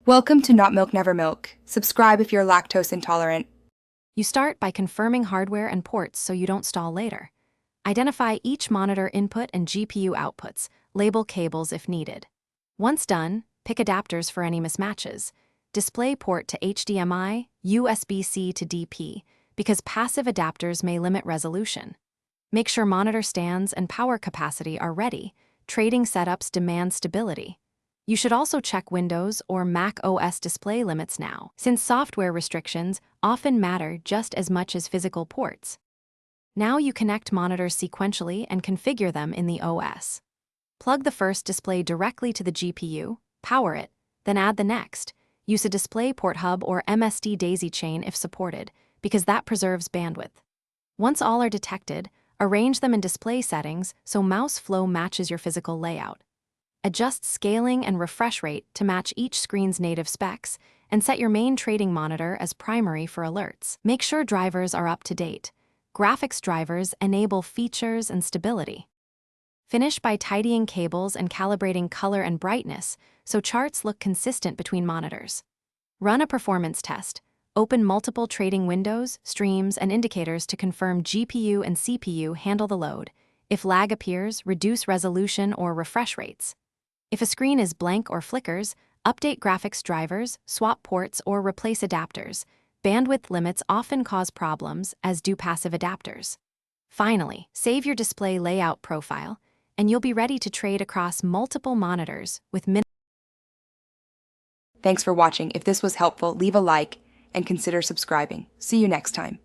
Welcome to Not Milk Never Milk. Subscribe if you're lactose intolerant. You start by confirming hardware and ports so you don't stall later. Identify each monitor input and GPU outputs, label cables if needed. Once done, pick adapters for any mismatches. Display port to HDMI, USB-C to DP, because passive adapters may limit resolution. Make sure monitor stands and power capacity are ready. Trading setups demand stability. You should also check Windows or Mac OS display limits now, since software restrictions often matter just as much as physical ports. Now you connect monitors sequentially and configure them in the OS. Plug the first display directly to the GPU, power it, then add the next. Use a DisplayPort hub or MSD daisy chain if supported, because that preserves bandwidth. Once all are detected, arrange them in display settings so mouse flow matches your physical layout. Adjust scaling and refresh rate to match each screen's native specs, and set your main trading monitor as primary for alerts. Make sure drivers are up to date. Graphics drivers enable features and stability. Finish by tidying cables and calibrating color and brightness so charts look consistent between monitors. Run a performance test. Open multiple trading windows, streams, and indicators to confirm GPU and CPU handle the load. If lag appears, reduce resolution or refresh rates. If a screen is blank or flickers, update graphics drivers, swap ports, or replace adapters. Bandwidth limits often cause problems, as do passive adapters. Finally, save your display layout profile, and you'll be ready to trade across multiple monitors with Thanks for watching. If this was helpful, leave a like and consider subscribing. See you next time.